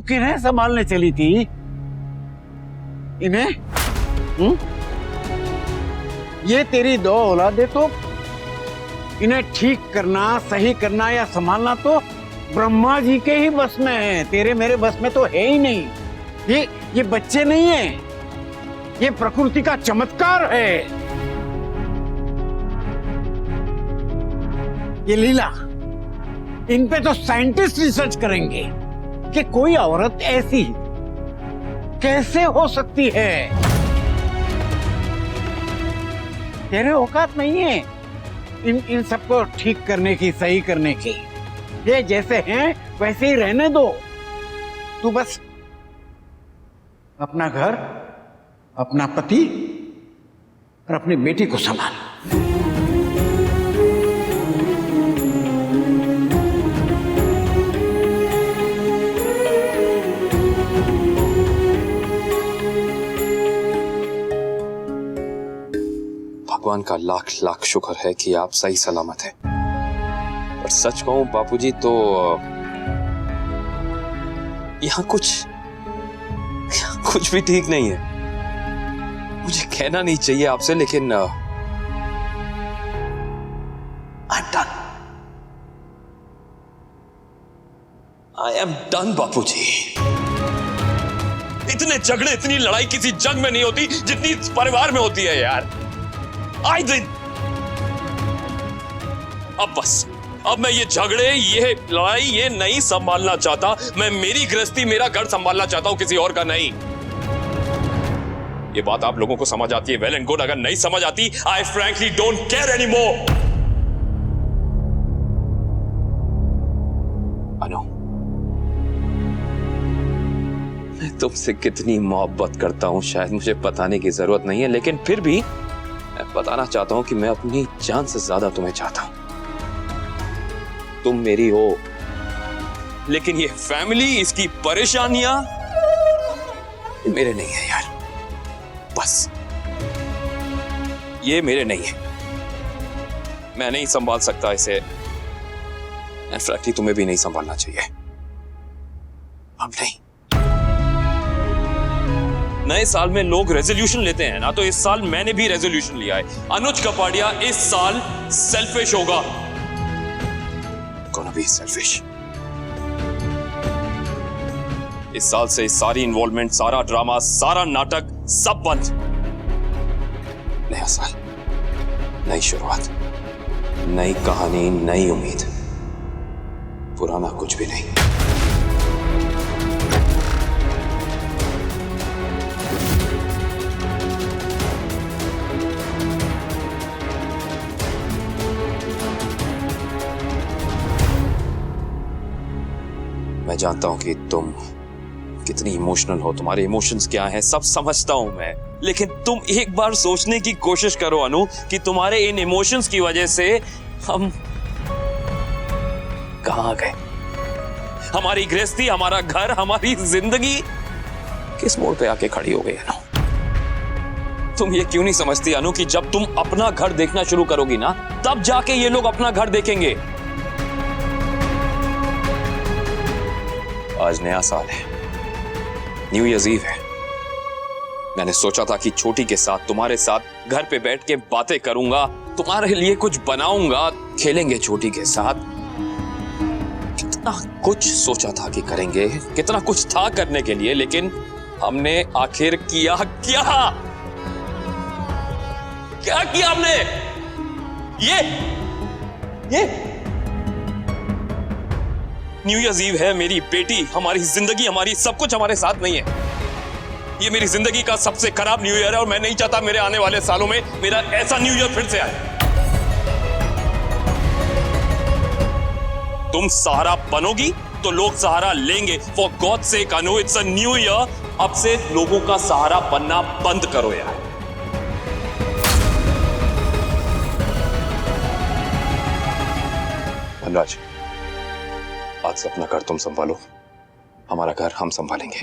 किन्हें संभालने चली थी? इन्हें? ये तेरी 2 औलादे तो इन्हें ठीक करना, सही करना या संभालना तो ब्रह्मा जी के ही बस में है, तेरे मेरे बस में तो है ही नहीं। ये बच्चे नहीं है, ये प्रकृति का चमत्कार है। ये लीला, इन पे तो साइंटिस्ट रिसर्च करेंगे कि कोई औरत ऐसी कैसे हो सकती है। तेरे औकात नहीं है इन सबको ठीक करने की, सही करने की। ये जैसे हैं वैसे ही रहने दो। तू बस अपना घर, अपना पति और अपनी बेटी को संभाल। भगवान का लाख लाख शुक्र है कि आप सही सलामत हैं। पर सच कहूं बापूजी तो यहाँ कुछ भी ठीक नहीं है। मुझे कहना नहीं चाहिए आपसे, लेकिन आई एम डन बापूजी। इतने झगड़े, इतनी लड़ाई किसी जंग में नहीं होती जितनी परिवार में होती है यार। आई दिन अब बस, अब मैं ये झगड़े, ये लड़ाई, ये नहीं संभालना चाहता। मैं मेरी गृहस्थी, मेरा घर संभालना चाहता हूं, किसी और का नहीं। ये बात आप लोगों को समझ आती है, वेल एंड गुड। अगर नहीं समझ आती, I frankly don't care anymore. Anu, मैं तुमसे कितनी मोहब्बत करता हूं शायद मुझे बताने की जरूरत नहीं है, लेकिन फिर भी मैं बताना चाहता हूं कि मैं अपनी जान से ज्यादा तुम्हें चाहता हूं। तुम मेरी हो, लेकिन ये फैमिली, इसकी परेशानियां ये मेरे नहीं है यार। बस ये मेरे नहीं है, मैं नहीं संभाल सकता इसे। फ्रैंकली तुम्हें भी नहीं संभालना चाहिए। अब नहीं। नए साल में लोग रेजोल्यूशन लेते हैं ना, तो इस साल मैंने भी रेजोल्यूशन लिया है। अनुज कपाड़िया इस साल सेल्फिश होगा। Gonna be selfish। इस साल से सारी इन्वॉल्वमेंट, सारा ड्रामा, सारा नाटक सब बंद। नया साल, नई शुरुआत, नई कहानी, नई उम्मीद, पुराना कुछ भी नहीं। मैं जानता हूं कि तुम कितनी इमोशनल हो, तुम्हारे इमोशंस क्या हैं, सब समझता हूं मैं। लेकिन तुम एक बार सोचने की कोशिश करो अनु, कि तुम्हारे इन इमोशंस की वजह से हम कहां गए। हमारी गृहस्थी, हमारा घर, हमारी जिंदगी किस मोड़ पे आके खड़ी हो गई अनु। तुम ये क्यों नहीं समझती अनु कि जब तुम अपना घर देखना शुरू करोगी ना, तब जाके ये लोग अपना घर देखेंगे। आज नया साल है, न्यू ईयर्स ईव है। मैंने सोचा था कि छोटी के साथ, तुम्हारे साथ घर पे बैठ के बातें करूंगा, तुम्हारे लिए कुछ बनाऊंगा, खेलेंगे छोटी के साथ। कितना कुछ सोचा था कि करेंगे, कितना कुछ था करने के लिए, लेकिन हमने आखिर किया क्या? क्या किया हमने? ये न्यू ईयर्स ईव है, मेरी बेटी, हमारी जिंदगी, हमारी सब कुछ हमारे साथ नहीं है। ये मेरी जिंदगी का सबसे खराब न्यू ईयर है और मैं नहीं चाहता मेरे आने वाले सालों में मेरा ऐसा न्यू ईयर फिर से आए। तुम सहारा बनोगी तो लोग सहारा लेंगे। For God sake Anu, it's a new year. अब से लोगों का सहारा बनना बंद करो यार। धनराज, आज से अपना घर तुम संभालो, हमारा घर हम संभालेंगे।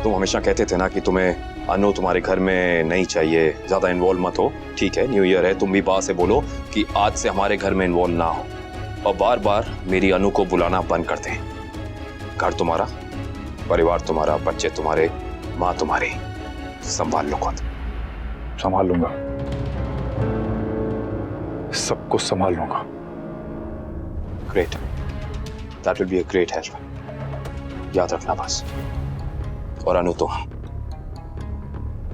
तुम हमेशा कहते थे ना कि तुम्हें अनु तुम्हारे घर में नहीं चाहिए, ज्यादा इन्वॉल्व मत हो। ठीक है, न्यू ईयर है, तुम भी बात से बोलो कि आज से हमारे घर में इन्वॉल्व ना हो, और बार बार मेरी अनु को बुलाना बंद कर दें। घर तुम्हारा, परिवार तुम्हारा, बच्चे तुम्हारे, माँ तुम्हारी, संभाल लो खुद। संभाल लूंगा, सब कुछ संभाल लूंगा। Great, that will be a great help. याद रखना बस। और अनु,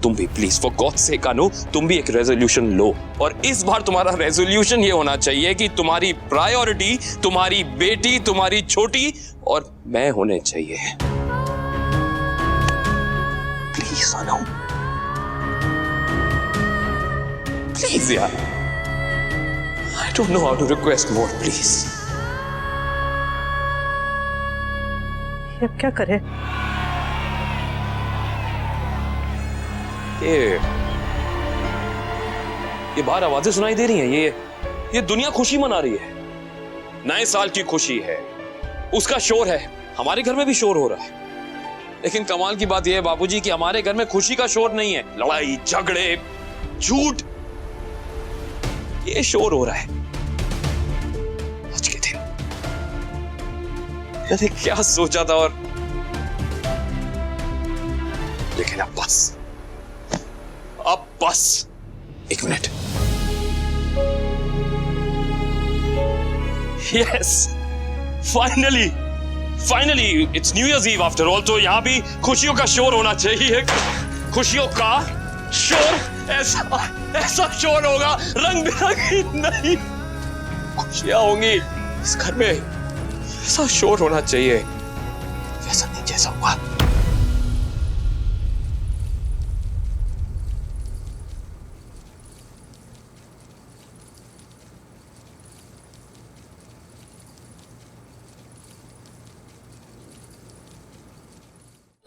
तुम भी प्लीज, फॉर गॉड सेक अनु, तुम भी एक रेजोल्यूशन लो। और इस बार तुम्हारा रेजोल्यूशन ये होना चाहिए कि तुम्हारी प्रायोरिटी तुम्हारी बेटी, तुम्हारी छोटी और मैं होने चाहिए। प्लीज अनु, प्लीज यार, I don't know how to request more, please. अब क्या करें? ये बाहर आवाजें सुनाई दे रही हैं। ये दुनिया खुशी मना रही है, नए साल की खुशी है, उसका शोर है। हमारे घर में भी शोर हो रहा है, लेकिन कमाल की बात यह है बाबूजी कि हमारे घर में खुशी का शोर नहीं है, लड़ाई झगड़े झूठ, ये शोर हो रहा है। आज के दिन मैंने क्या सोचा था, और लेकिन अब बस एक minute. Yes, finally it's new year's eve after all, तो यहां भी खुशियों का शोर होना चाहिए। खुशियों का शोर, ऐसा शोर होगा, रंग बिरंगी नई खुशियां होंगी इस घर में। ऐसा शोर होना चाहिए, वैसा नहीं जैसा हुआ।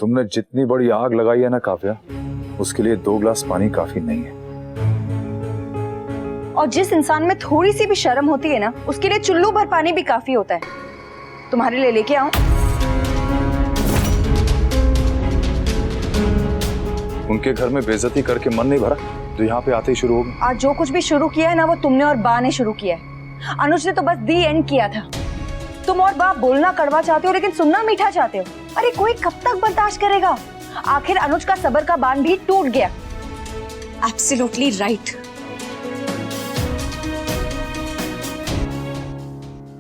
तुमने जितनी बड़ी आग लगाई है ना काव्या, उसके लिए 2 गिलास पानी काफी नहीं है। और जिस इंसान में थोड़ी सी भी शर्म होती है ना, उसके लिए चुल्लू भर पानी भी काफी होता है। तुम्हारे लिए लेके आऊं? उनके घर में बेइज्जती करके मन नहीं भरा तो यहाँ पे आते ही शुरू हो गए। आज जो कुछ भी शुरू किया है ना, वो तुमने और बा ने शुरू किया है। अनुज ने तो बस दी एंड किया था। तुम और बा बोलना कड़वा चाहते हो, लेकिन सुनना मीठा चाहते हो। अरे कोई कब तक बर्दाश्त करेगा? आखिर अनुज का सब्र का बांध भी टूट गया। Absolutely right.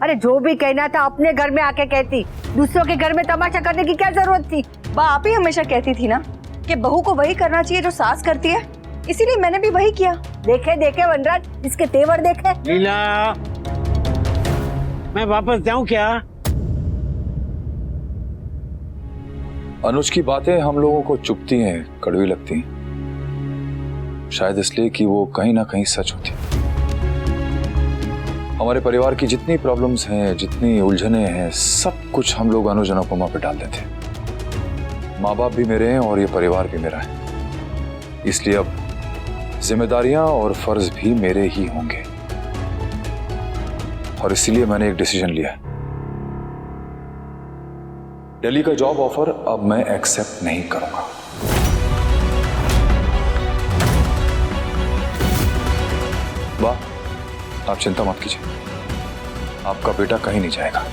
अरे जो भी कहना था अपने घर में आके कहती, दूसरों के घर में तमाशा करने की क्या जरूरत थी? बा आप ही हमेशा कहती थी ना कि बहू को वही करना चाहिए जो सास करती है, इसीलिए मैंने भी वही किया। देखे देखे वनराज, इसके तेवर देखे। लीला, मैं वापस जाऊं क्या? अनुज की बातें हम लोगों को चुभती हैं, कड़वी लगती हैं, शायद इसलिए कि वो कहीं ना कहीं सच होती। हमारे परिवार की जितनी प्रॉब्लम्स हैं, जितनी उलझने हैं, सब कुछ हम लोग अनुज अनुपमा पे डाल देते हैं। माँ बाप भी मेरे हैं और ये परिवार भी मेरा है, इसलिए अब जिम्मेदारियां और फर्ज भी मेरे ही होंगे। और इसीलिए मैंने एक डिसीजन लिया है। दिल्ली का जॉब ऑफर अब मैं एक्सेप्ट नहीं करूंगा। वाह, आप चिंता मत कीजिए, आपका बेटा कहीं नहीं जाएगा।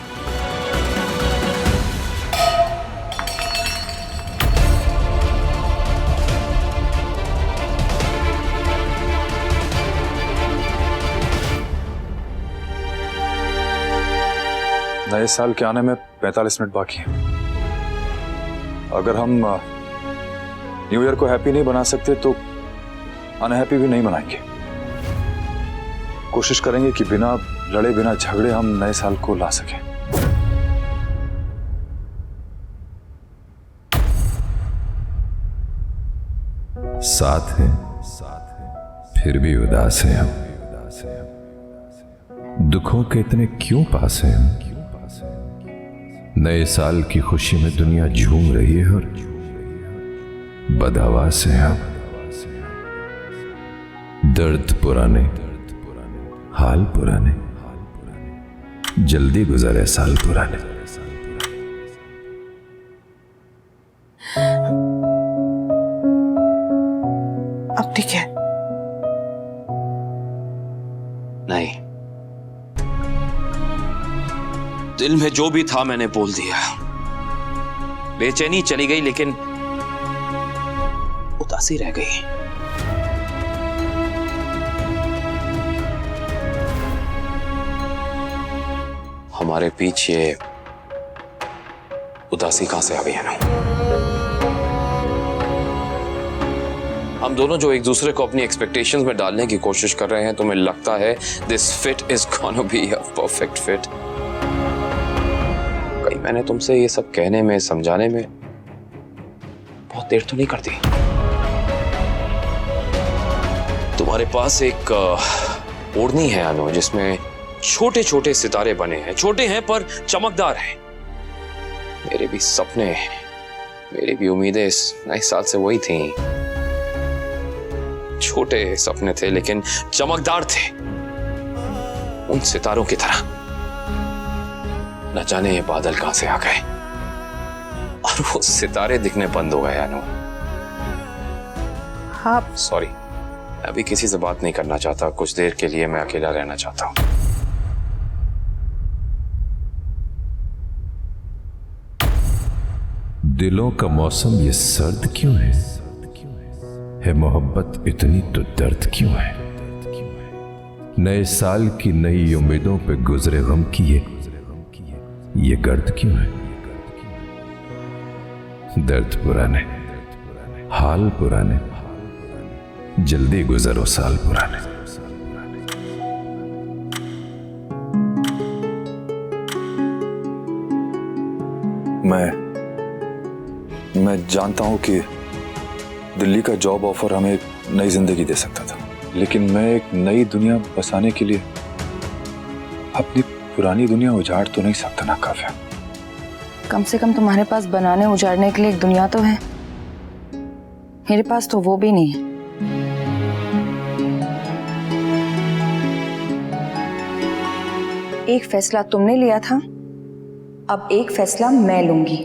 नए साल के आने में 45 मिनट बाकी हैं। अगर हम न्यू ईयर को हैप्पी नहीं बना सकते तो अनहैप्पी भी नहीं मनाएंगे। कोशिश करेंगे कि बिना लड़े, बिना झगड़े हम नए साल को ला सकें। साथ हैं, फिर भी उदास हैं हम। दुखों के इतने क्यों पास हैं हम? नए साल की खुशी में दुनिया झूम रही है और बदहवास हैं हम। दर्द पुराने, हाल पुराने, जल्दी गुजरे साल पुराने। अब ठीक है? नहीं, दिल में जो भी था मैंने बोल दिया। बेचैनी चली गई, लेकिन उदासी रह गई। हमारे पीछे उदासी कहां से आ गई है ना? हम दोनों जो एक दूसरे को अपनी एक्सपेक्टेशंस में डालने की कोशिश कर रहे हैं, तुम्हें लगता है this fit is gonna be a perfect fit? कहीं मैंने तुमसे ये सब कहने में, समझाने में बहुत देर तो नहीं कर दी? तुम्हारे पास एक ओढ़नी है अनु, जिसमें छोटे छोटे सितारे बने हैं। छोटे हैं पर चमकदार हैं। मेरे भी सपने, मेरी भी उम्मीदें इस नए साल से वही थी। छोटे सपने थे लेकिन चमकदार थे, उन सितारों की तरह। न जाने ये बादल कहां से आ गए और वो सितारे दिखने बंद हो गए अनु। हाँ सॉरी, अभी किसी से बात नहीं करना चाहता। कुछ देर के लिए मैं अकेला रहना चाहता हूं। दिलों का मौसम ये सर्द क्यों है मोहब्बत इतनी तो दर्द क्यों है? नए साल की नई उम्मीदों पे गुजरे गम की ये गर्द क्यों है? दर्द पुराने, हाल पुराने, जल्दी गुजरो साल पुराने। मैं जानता हूं कि दिल्ली का जॉब ऑफर हमें एक नई जिंदगी दे सकता था, लेकिन मैं एक नई दुनिया बसाने के लिए अपनी पुरानी दुनिया उजाड़ तो नहीं सकता ना काव्या? कम से कम तुम्हारे पास बनाने उजाड़ने के लिए एक दुनिया तो है। मेरे पास तो वो भी नहीं है। एक फैसला तुमने लिया था, अब एक फैसला मैं लूंगी।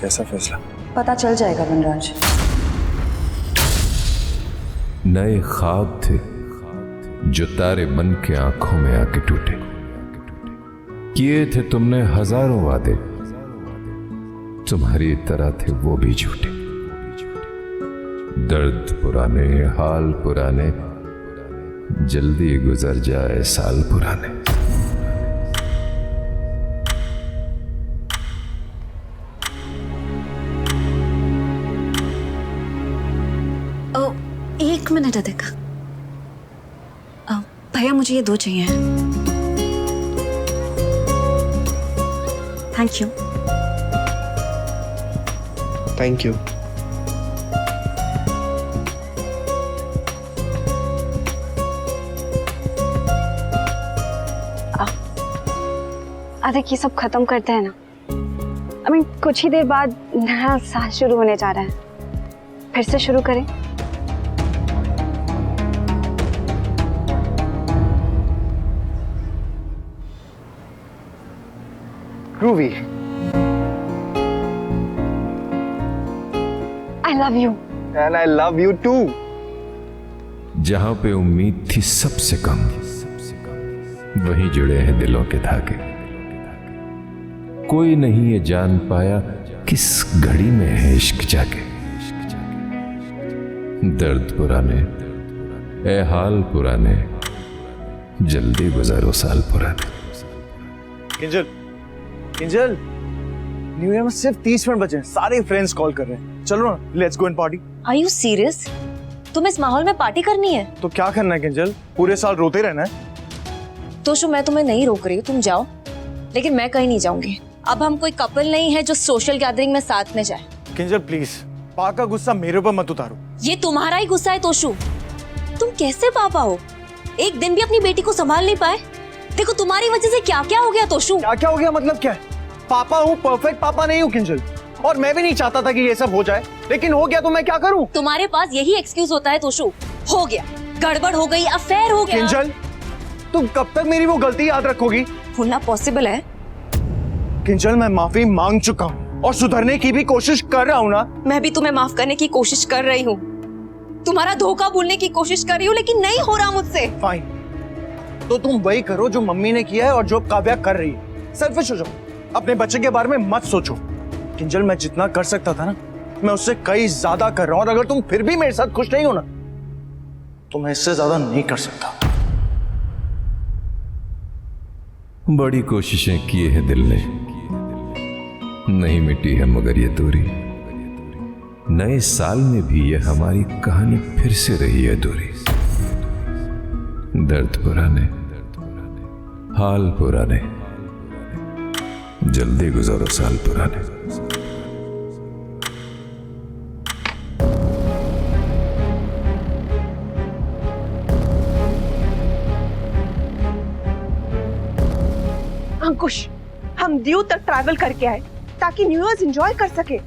कैसा फैसला? पता चल जाएगा वनराज। नए ख्वाब थे जो तारे बन के आंखों में आके टूटे। किए थे तुमने हजारों वादे, तुम्हारी तरह थे वो भी झूठे। दर्द पुराने, हाल पुराने, जल्दी गुजर जाए साल पुराने। एक मिनट अधिका, भैया मुझे ये 2 चाहिए। Thank you. Thank you. अधिक ये सब खत्म करते हैं ना। कुछ ही देर बाद नया साल शुरू होने जा रहा है, फिर से शुरू करें। Ruby, I love you. and I love you too. जहां पे उम्मीद थी सबसे कम, वहीं जुड़े हैं दिलों के धागे। कोई नहीं ये जान पाया किस घड़ी में है इश्क जाके। दर्द पुराने, ए हाल पुराने, जल्दी गुजारो साल पुराने। किंजल, न्यू ईयर में सिर्फ 30 मिनट बचे हैं। सारे फ्रेंड्स कॉल कर रहे हैं। चलो ना, let's go and party. Are you serious? तुम इस माहौल में पार्टी करनी है? तो क्या करना है किंजल? पूरे साल रोते रहना है? तोशु, मैं तुम्हें नहीं रोक रही हूँ, तुम जाओ, लेकिन मैं कहीं नहीं जाऊंगी। अब हम कोई कपल नहीं है जो सोशल गैदरिंग में साथ में जाए। किंजल प्लीज, पा का गुस्सा मेरे ऊपर मत उतारो। ये तुम्हारा ही गुस्सा है तोशु। तुम कैसे पापा हो? एक दिन भी अपनी बेटी को संभाल नहीं पाए। देखो तुम्हारी वजह से क्या क्या हो गया तोशु। क्या क्या हो गया मतलब क्या है? पापा हूँ, परफेक्ट पापा नहीं हूँ किंजल, और मैं भी नहीं चाहता था कि ये सब हो जाए, लेकिन हो गया तो मैं क्या करूँ? तुम्हारे पास यही एक्सक्यूज होता है तोशु। हो गया, गड़बड़ हो गई, अफेयर हो गया। किंजल, तुम कब तक मेरी वो गलती याद रखोगी? भूलना पॉसिबल है? किंजल, मैं माफी मांग चुका हूँ और सुधरने की भी कोशिश कर रहा हूँ ना। मैं भी तुम्हें माफ करने की कोशिश कर रही हूँ, तुम्हारा धोखा भूलने की कोशिश कर रही हूँ, लेकिन नहीं हो रहा मुझसे। फाइन, तो तुम वही करो जो मम्मी ने किया है और जो काव्या कर रही है। सेल्फिश हो जाओ, अपने बच्चे के बारे में मत सोचो। किंजल, मैं जितना कर सकता था ना, मैं उससे कई ज्यादा कर रहा हूं, और अगर तुम फिर भी मेरे साथ खुश नहीं हो ना, तो मैं इससे ज्यादा नहीं कर सकता। बड़ी कोशिशें की है दिल ने, नहीं मिटी है मगर ये दूरी। नए साल में भी ये हमारी कहानी फिर से रही है अधूरी। दर्द पुराने, हाल पुराने, जल्दी गुजारो साल पुराने। अंकुश, हम दीव तक ट्रैवल करके आए ताकि न्यू ईयर एंजॉय कर सके,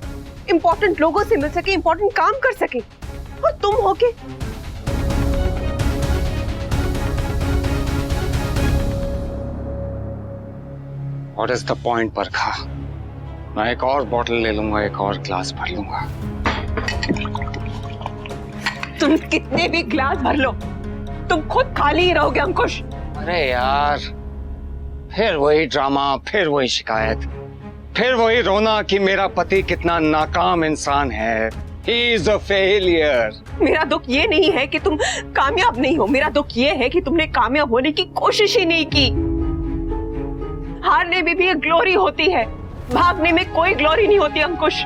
इंपॉर्टेंट लोगों से मिल सके, इंपॉर्टेंट काम कर सके, और तुम होके What is the point बरखा? मैं एक और बॉटल ले लूंगा, एक और ग्लास भर लूंगा। तुम कितने भी ग्लास भर लो, तुम खुद खाली ही रहोगे अंकुश। अरे यार, फिर वही ड्रामा, फिर वही शिकायत, फिर वही रोना कि मेरा पति कितना नाकाम इंसान है। He is a failure। मेरा दुख ये नहीं है कि तुम कामयाब नहीं हो, मेरा दुख ये है कि तुमने कामयाब होने की कोशिश ही नहीं की। हारने में भी एक ग्लोरी होती है, भागने में कोई ग्लोरी नहीं होती अंकुश।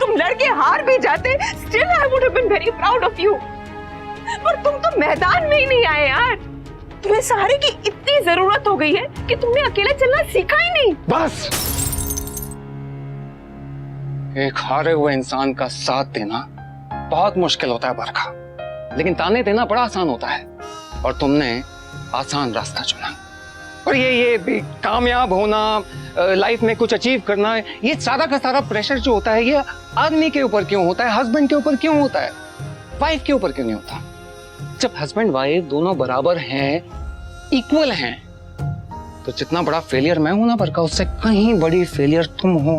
तुम लड़के हार भी जाते, still I would have been very proud of you. पर तुम तो मैदान में ही नहीं आए यार। तुम्हें सहारे की इतनी जरूरत हो गई है कि तुमने अकेले चलना सीखा ही नहीं। बस, एक हारे हुए इंसान का साथ देना बहुत मुश्किल होता है बरखा, लेकिन ताने देना बड़ा आसान होता है, और तुमने आसान रास्ता चुना। और ये भी कामयाब होना, लाइफ में कुछ अचीव करना, ये सारा का सारा प्रेशर जो होता है, ये आदमी के ऊपर क्यों होता है, हस्बैंड के ऊपर क्यों होता है, वाइफ के ऊपर क्यों नहीं होता? जब हस्बैंड वाइफ दोनों बराबर हैं, इक्वल हैं, तो जितना बड़ा फेलियर मैं हूं ना बरखा, उससे कहीं बड़ी फेलियर तुम हो।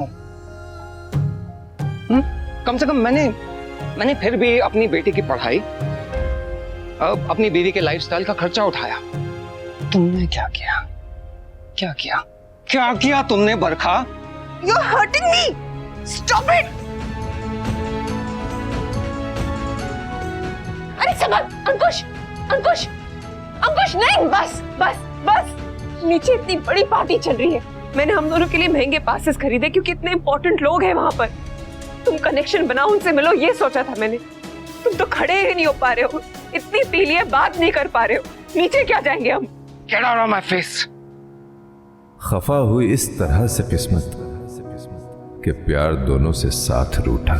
कम से कम मैंने फिर भी अपनी बेटी की पढ़ाई, अपनी बीवी के लाइफस्टाइल का खर्चा उठाया। तुमने क्या किया? क्या किया? क्या किया तुमने Barkha? You are hurting me, stop it. अरे संभल अंकुश, अंकुश, अंकुश, नहीं, बस बस बस। नीचे इतनी बड़ी पार्टी चल रही है, मैंने हम दोनों के लिए महंगे पासेस खरीदे क्योंकि इतने इंपॉर्टेंट लोग हैं वहां पर। तुम कनेक्शन बनाओ, उनसे मिलो, ये सोचा था मैंने। तुम तो खड़े ही नहीं हो पा रहे हो, इतनी पी लिए बात नहीं कर पा रहे हो। नीचे क्या जाएंगे हम? Get out of my face। खफा हुई इस तरह से किस्मत कि प्यार दोनों से साथ रूठा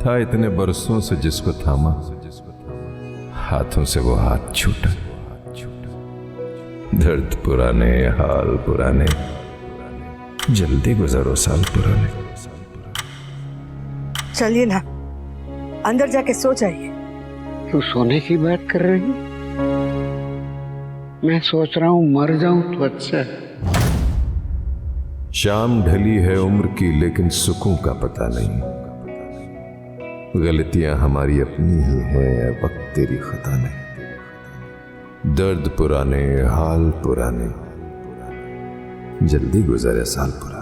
था। इतने बरसों से जिसको थामा, हाथों से वो हाथ छूटा। दर्द पुराने, हाल पुराने, जल्दी गुजारो साल पुराने। चलिए ना, अंदर जाके सो जाइए। तू सोने की बात कर रही है? मैं सोच रहा हूं मर जाऊं तो अच्छा है। शाम ढली है उम्र की, लेकिन सुकून का पता नहीं। गलतियां हमारी अपनी ही हैं, वक्त तेरी खता नहीं। दर्द पुराने, हाल पुराने, जल्दी गुजरे साल पुराने।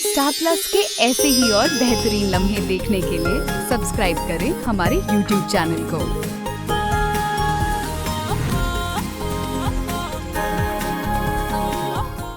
स्टार प्लस के ऐसे ही और बेहतरीन लम्हे देखने के लिए सब्सक्राइब करें हमारे YouTube चैनल को।